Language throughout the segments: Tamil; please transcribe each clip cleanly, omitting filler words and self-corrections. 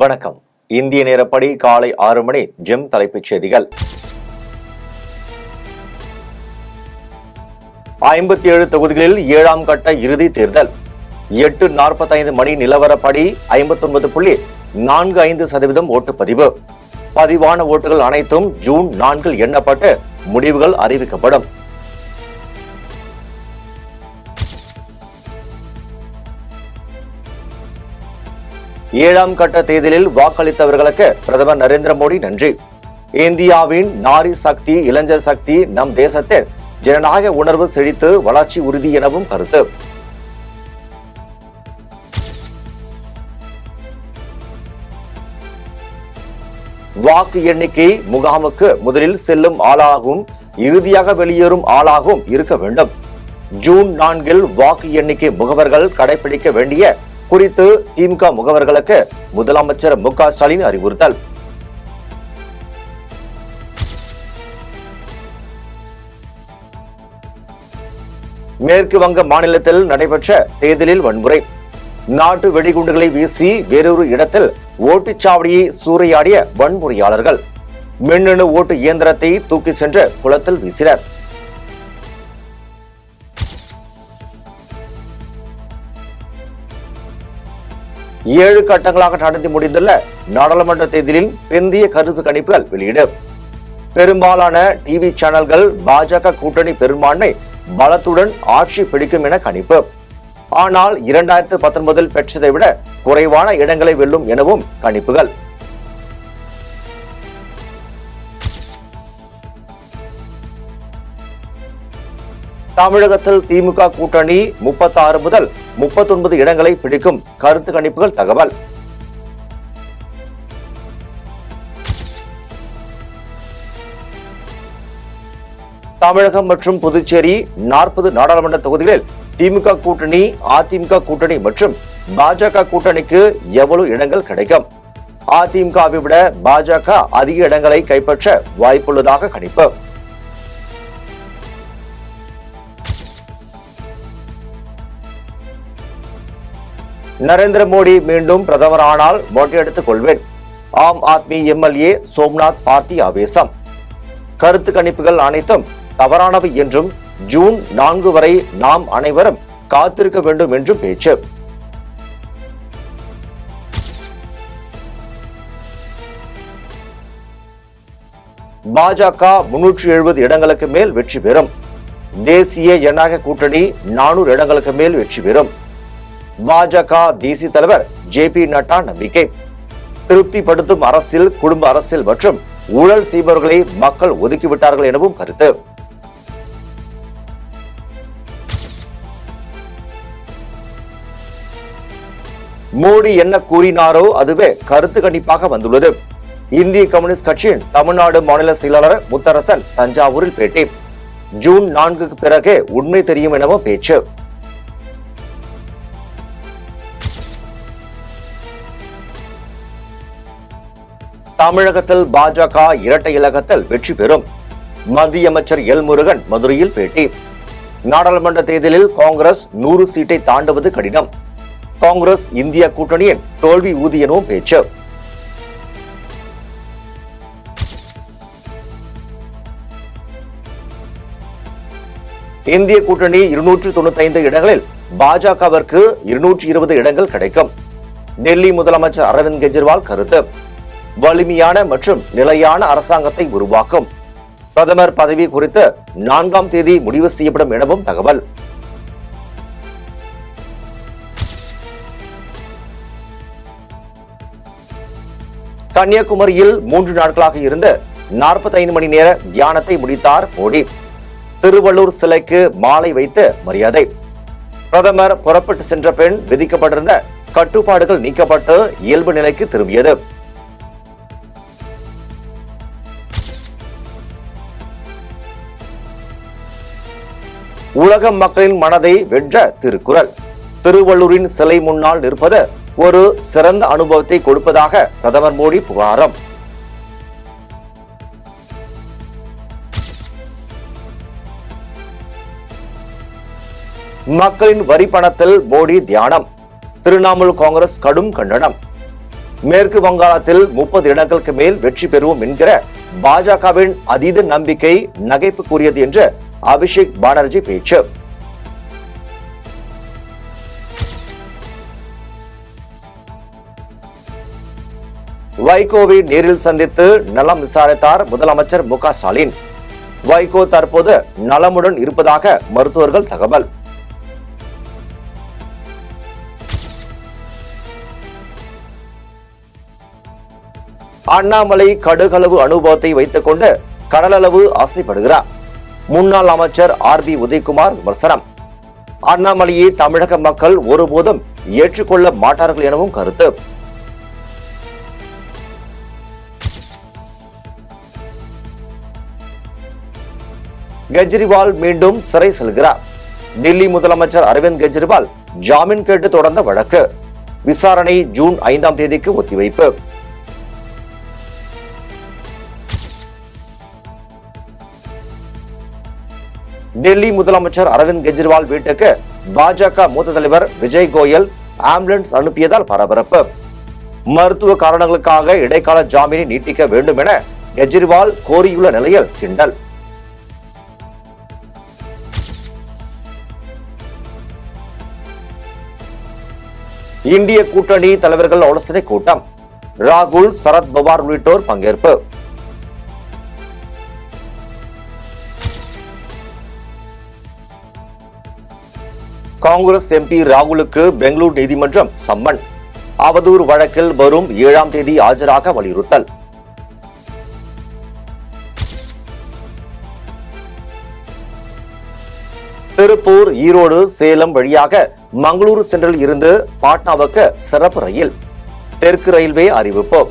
வணக்கம். இந்திய நேரப்படி காலை 6 மணி. ஜெம் தலைப்புச் செய்திகள். 57 தொகுதிகளில் 7ஆம் கட்ட இறுதி தேர்தல். 8:45 மணி நிலவரப்படி 59.45% ஓட்டுப்பதிவு. பதிவான ஓட்டுகள் அனைத்தும் ஜூன் 4 எண்ணப்பட்டு முடிவுகள் அறிவிக்கப்படும். ஏழாம் கட்ட தேர்தலில் வாக்களித்தவர்களுக்கு பிரதமர் நரேந்திர மோடி நன்றி. இந்தியாவின் நாரி சக்தி, இளைஞர் சக்தி, நம் தேசத்தில் ஜனநாயக உணர்வு செழித்து வளர்ச்சி உறுதி எனவும் கருத்து. வாக்கு எண்ணிக்கை முகாமுக்கு முதலில் செல்லும் ஆளாகவும் இறுதியாக வெளியேறும் ஆளாகவும் இருக்க வேண்டும். ஜூன் 4 வாக்கு எண்ணிக்கை முகவர்கள் கடைபிடிக்க வேண்டிய குறித்து திமுக முகவர்களுக்கு முதலமைச்சர் மு.க. ஸ்டாலின் அறிவுறுத்தல். மேற்கு வங்க மாநிலத்தில் நடைபெற்ற தேர்தலில் வன்முறை. நாட்டு வெடிகுண்டுகளை வீசி வேறொரு இடத்தில் ஓட்டுச்சாவடியை சூறையாடிய வன்முறையாளர்கள் மின்னணு ஓட்டு இயந்திரத்தை தூக்கி சென்று குளத்தில் வீசினர். ஏழு கட்டங்களாக நடந்து முடிந்துள்ள நாடாளுமன்ற தேர்தலின் பிந்தைய கருத்து கணிப்புகள் வெளியீடு. பெரும்பாலான டிவி சேனல்கள் பாஜக கூட்டணி பெரும்பான்மை பலத்துடன் ஆட்சி பிடிக்கும் என கணிப்பு. ஆனால் 2019 பெற்றதை விட குறைவான இடங்களை வெல்லும் எனவும் கணிப்புகள். தமிழகத்தில் திமுக கூட்டணி 36 முதல் 39 இடங்களை பிடிக்கும் கருத்து கணிப்புகள் தகவல். தமிழகம் மற்றும் புதுச்சேரி 40 நாடாளுமன்ற தொகுதிகளில் திமுக கூட்டணி, அதிமுக கூட்டணி மற்றும் பாஜக கூட்டணிக்கு எவ்வளவு இடங்கள் கிடைக்கும்? அதிமுகவை விட பாஜக அதிக இடங்களை கைப்பற்ற வாய்ப்புள்ளதாக கணிப்பு. நரேந்திர மோடி மீண்டும் பிரதமர் ஆனால் மொட்டை எடுத்துக் கொள்வேன். ஆம் ஆத்மி எம்எல்ஏ சோம்நாத் பார்த்தி ஆவேசம். கருத்து கணிப்புகள் அனைத்தும் தவறானவை என்றும் ஜூன் 4 வரை நாம் அனைவரும் காத்திருக்க வேண்டும் என்றும் பேச்சு. பாஜக 370 இடங்களுக்கு மேல் வெற்றி பெறும். தேசிய ஜனநாயக கூட்டணி 400 இடங்களுக்கு மேல் வெற்றி பெறும். பாஜக தேசிய தலைவர் ஜே.பி. நட்டா நம்பிக்கை. திருப்திப்படுத்தும் அரசியல், குடும்ப அரசியல் மற்றும் ஊழல் செய்பவர்களை மக்கள் ஒதுக்கிவிட்டார்கள் எனவும் கருத்து. மோடி என்ன கூறினாரோ அதுவே கருத்து கணிப்பாக வந்துள்ளது. இந்திய கம்யூனிஸ்ட் கட்சியின் தமிழ்நாடு மாநில செயலாளர் முத்தரசன் தஞ்சாவூரில் பேட்டி. ஜூன் 4 பிறகு உண்மை தெரியும் எனவும் பேச்சு. தமிழகத்தில் பாஜக இரட்டை இலக்கத்தில் வெற்றி பெறும். மத்திய அமைச்சர் எல். முருகன் மதுரையில் பேட்டி. நாடாளுமன்ற தேர்தலில் காங்கிரஸ் 100 சீட்டை தாண்டுவது கடினம். காங்கிரஸ் இந்திய கூட்டணியின் தோல்வி ஊதி எனவும் பேச்சு. இந்திய கூட்டணி 295 இடங்களில் பாஜகவிற்கு 220 இடங்கள் கிடைக்கும். டெல்லி முதலமைச்சர் அரவிந்த் கெஜ்ரிவால் கருத்து. வலிமையான மற்றும் நிலையான அரசாங்கத்தை உருவாக்கும். பிரதமர் பதவி குறித்து 4ஆம் தேதி முடிவு செய்யப்படும் எனவும் தகவல். கன்னியாகுமரியில் 3 நாட்களாக இருந்து 45 மணி நேர தியானத்தை முடித்தார் மோடி. திருவள்ளூர் சிலைக்கு மாலை வைத்து மரியாதை. பிரதமர் புறப்பட்டு சென்ற பின் விதிக்கப்பட்டிருந்த கட்டுப்பாடுகள் நீக்கப்பட்டு இயல்பு நிலைக்கு திரும்பியது. உலக மக்களின் மனதை வென்ற திருக்குறள். திருவள்ளூரின் சிலை முன்னால் நிற்பது ஒரு சிறந்த அனுபவத்தை கொடுப்பதாக பிரதமர் மோடி புகாரம். மக்களின் வரி பணத்தில் மோடி தியானம். திரிணாமுல் காங்கிரஸ் கடும் கண்டனம். மேற்கு வங்காளத்தில் 30 இடங்களுக்கு மேல் வெற்றி பெறுவோம் என்கிற பாஜகவின் அதீத நம்பிக்கை நகைப்புக்குரியது என்று அபிஷேக் பானர்ஜி பேச்சு. வைகோவை நேரில் சந்தித்து நலம் விசாரித்தார் முதலமைச்சர் மு க ஸ்டாலின். வைகோ தற்போது நலமுடன் இருப்பதாக மருத்துவர்கள் தகவல். அண்ணாமலை கடுகளவு அனுபவத்தை வைத்துக் கொண்டு கடலளவு ஆசைப்படுகிறார். முன்னாள் அமைச்சர் RB உதயகுமார் விமர்சனம். அண்ணாமலையை தமிழக மக்கள் ஒருபோதும் ஏற்றுக்கொள்ள மாட்டார்கள் எனவும் கருத்து. கெஜ்ரிவால் மீண்டும் சிறை செல்கிறார். டெல்லி முதலமைச்சர் அரவிந்த் கெஜ்ரிவால் ஜாமீன் கேட்டு தொடர்ந்த வழக்கு விசாரணை ஜூன் 5ஆம் தேதிக்கு ஒத்திவைப்பு. டெல்லி முதலமைச்சர் அரவிந்த் கெஜ்ரிவால் வீட்டுக்கு பாஜக மூத்த தலைவர் விஜய் கோயல் ஆம்புலன்ஸ் அனுப்பியதால் பரபரப்பு. மருத்துவ காரணங்களுக்காக இடைக்கால ஜாமீனை நீட்டிக்க வேண்டும் என கெஜ்ரிவால் கோரியுள்ள நிலையில் கிண்டல். இந்திய கூட்டணி தலைவர்கள் ஆலோசனை கூட்டம். ராகுல், சரத் பவார் உள்ளிட்டோர் பங்கேற்பு. காங்கிரஸ் MP ராகுலுக்கு பெங்களூரு நீதிமன்றம் சம்மன். அவதூறு வழக்கில் வரும் 7ஆம் தேதி ஆஜராக வலியுறுத்தல். திருப்பூர், ஈரோடு, சேலம் வழியாக மங்களூரு சென்ட்ரல் இருந்து பாட்னாவுக்கு சிறப்பு ரயில். தெற்கு ரயில்வே அறிவிப்பு.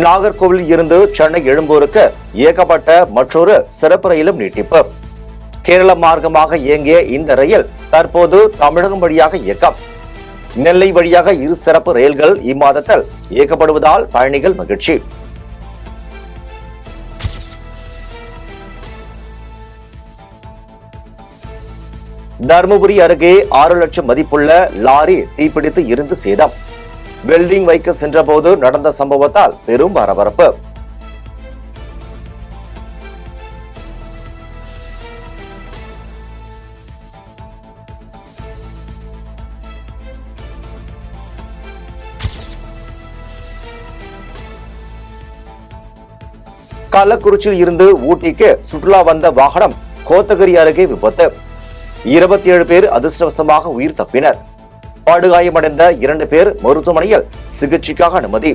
நாகர்கோவில் இருந்து சென்னை எழும்பூருக்கு இயக்கப்பட்ட மற்றொரு சிறப்பு ரயிலும் நீட்டிப்பு. கேரள மார்க்கமாக இயங்கிய இந்த ரயில் தற்போது தமிழகம் வழியாக இயக்கம். நெல்லை வழியாக 2 சிறப்பு ரயில்கள் இம்மாதத்தில் இயக்கப்படுவதால் பயணிகள் மகிழ்ச்சி. தருமபுரி அருகே 6 லட்சம் மதிப்புள்ள லாரி தீப்பிடித்து எரிந்து சேதம். வெல்டிங் வைக்க சென்றபோது நடந்த சம்பவத்தால் பெரும் பரபரப்பு. கள்ளக்குறிச்சியில் இருந்து ஊட்டிக்கு சுற்றுலா வந்த வாகனம் கோத்தகிரி அருகே விபத்து. 27 பேர் அதிர்ஷ்டவசமாக உயிர் தப்பினர். படுகாயமடைந்த 2 பேர் மருத்துவமனையில் சிகிச்சைக்காக அனுமதி.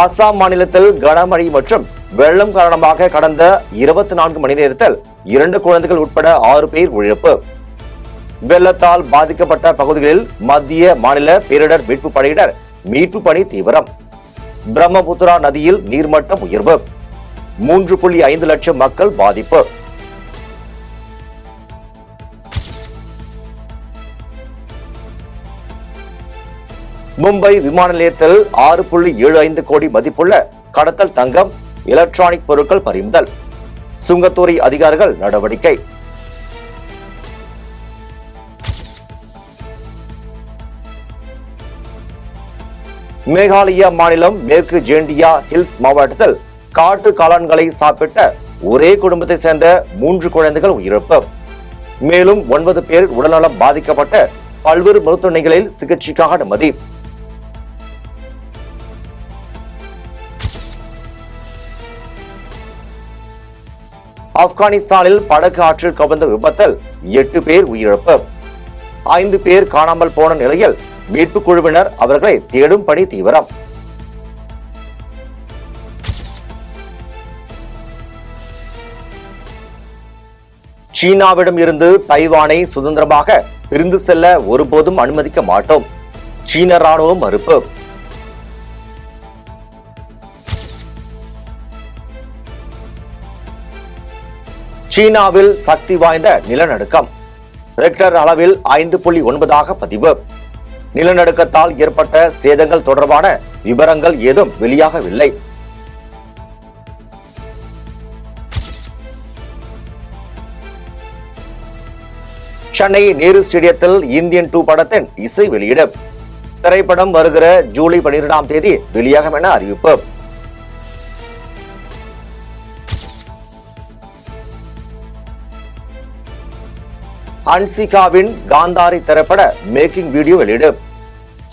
அசாம் மாநிலத்தில் கனமழை மற்றும் வெள்ளம் காரணமாக கடந்த 24 மணி நேரத்தில் 2 குழந்தைகள் உட்பட 6 பேர் உயிரிழப்பு. வெள்ளத்தால் பாதிக்கப்பட்ட பகுதிகளில் மத்திய மாநில பேரிடர் மீட்பு படையினர் மீட்பு பணி தீவிரம். பிரம்மபுத்திரா நதியில் நீர்மட்டம் உயர்வு. 3.5 லட்சம் மக்கள் பாதிப்பு. மும்பை விமான நிலையத்தில் 6.75 கோடி மதிப்புள்ள கடத்தல் தங்கம், எலக்ட்ரானிக் பொருட்கள் பறிமுதல். சுங்கத்துறை அதிகாரிகள் நடவடிக்கை. மேகாலயா மாநிலம் மேற்கு ஜேண்டியா ஹில்ஸ் மாவட்டத்தில் காட்டு காளான்களை சாப்பிட்ட ஒரே குடும்பத்தை சேர்ந்த 3 குழந்தைகள் உயிரிழப்பு. மேலும் 9 பேர் உடல்நலம் பாதிக்கப்பட்ட பல்வேறு மருத்துவமனைகளில் சிகிச்சைக்காக அனுமதி. ஆப்கானிஸ்தானில் படகு ஆற்றில் கவிழ்ந்த விபத்தில் 8 பேர் உயிரிழப்பு. 5 பேர் காணாமல் போன நிலையில் மீட்பு குழுவினர் அவர்களை தேடும் பணி தீவிரம். சீனாவிடம் இருந்து தைவானை சுதந்திரமாக பிரிந்து செல்ல ஒருபோதும் அனுமதிக்க மாட்டோம். சீன ராணுவம் மறுப்பு. சீனாவில் சக்தி வாய்ந்த நிலநடுக்கம். ரெக்டர் அளவில் 5.9 பதிவு. நிலநடுக்கத்தால் ஏற்பட்ட சேதங்கள் தொடர்பான விவரங்கள் ஏதும் வெளியாகவில்லை. சென்னை நேரு ஸ்டேடியத்தில் இந்தியன் 2 படத்தின் இசை வெளியீடு. திரைப்படம் வருகிற ஜூலை 12ஆம் தேதி வெளியாகும் என அறிவிப்பு. ஹன்சிகாவின் காந்தாரி திரைப்பட மேக்கிங் வீடியோ வெளியீடு.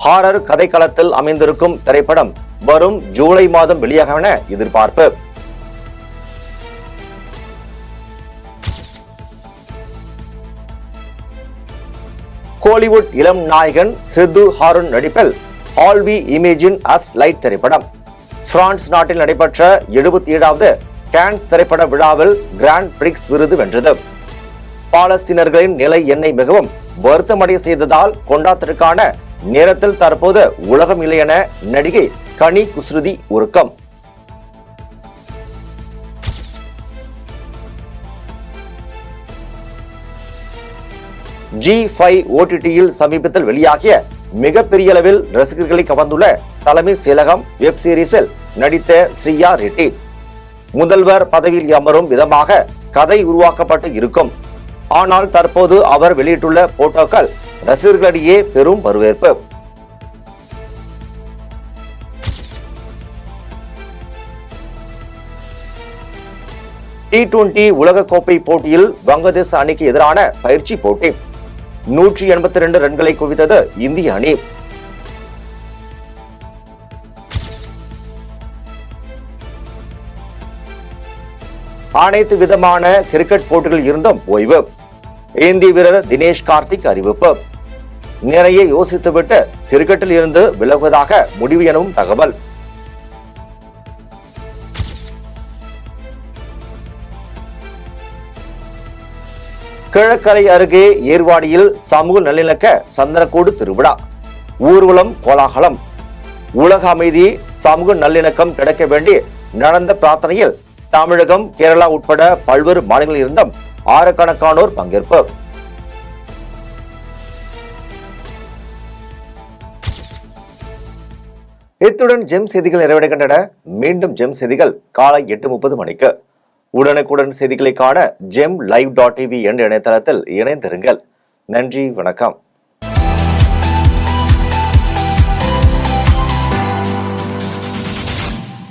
ஹாரர் கதைக்களத்தில் அமைந்திருக்கும் திரைப்படம் வரும் ஜூலை மாதம் வெளியாகும் என எதிர்பார்ப்பு. கோலிவுட் இளம் நாயகன் ஹிருது ஹாருன் நடிப்பில் all we imagine as light திரைப்படம் பிரான்ஸ் நாட்டில் நடைபெற்ற 77வது கான்ஸ் திரைப்பட விழாவில் கிராண்ட் பிரிக்ஸ் விருது வென்றது. பாலஸ்தீனர்களின் நிலை என்னை மிகவும் வருத்தமடைய செய்ததால் கொண்டாட்டத்திற்கான நேரத்தில் தற்போது உலகம் இல்லை என நடிகை கனி குஸ்ருதி உருக்கம். G5 OTT-யில் சமீபத்தில் வெளியாகிய மிகப்பெரிய அளவில் ரசிகர்களை கவர்ந்துள்ள தலைமை செயலகம் வெப் சீரிஸில் நடித்த ஸ்ரீயா ரெட்டி. முதல்வர் பதவியில் அமரும் விதமாக கதை உருவாக்கப்பட்டு இருக்கும். ஆனால் தற்போது அவர் வெளியிட்டுள்ள போட்டோக்கள் ரசிகர்களிடையே பெரும் வரவேற்பு. T20 உலகக்கோப்பை போட்டியில் வங்கதேச அணிக்கு எதிரான பயிற்சி போட்டி 182 ரன்களை குவித்தது இந்திய அணி. அனைத்து விதமான கிரிக்கெட் போட்டிகளில் இருந்தும் ஓய்வு. இந்திய வீரர் தினேஷ் கார்த்திக் அறிவிப்பு. நிறைய யோசித்துவிட்டு கிரிக்கெட்டில் இருந்து விலகுவதாக முடிவு எனவும் தகவல். கிழக்கரை அருகே ஏர்வாடியில் சமூக நல்லிணக்க சந்தனக்கூடு திருவிழா. ஊர்வலம் கோலாகலம். உலக அமைதி சமூக நல்லிணக்கம் கிடைக்க வேண்டி நடந்த பிரார்த்தனையில் தமிழகம் கேரளா உட்பட பல்வேறு மாநிலங்களில் இருந்தும் ஆயிரக்கணக்கானோர் பங்கேற்பு. இத்துடன் ஜெம் செய்திகள் நிறைவடைகின்றன. மீண்டும் ஜெம் செய்திகள் காலை 8:30 மணிக்கு. உடனுக்குடன் செய்திகளை காண GemLive.tv என்ற இணையதளத்தில் இணைந்திருங்கள். நன்றி, வணக்கம்.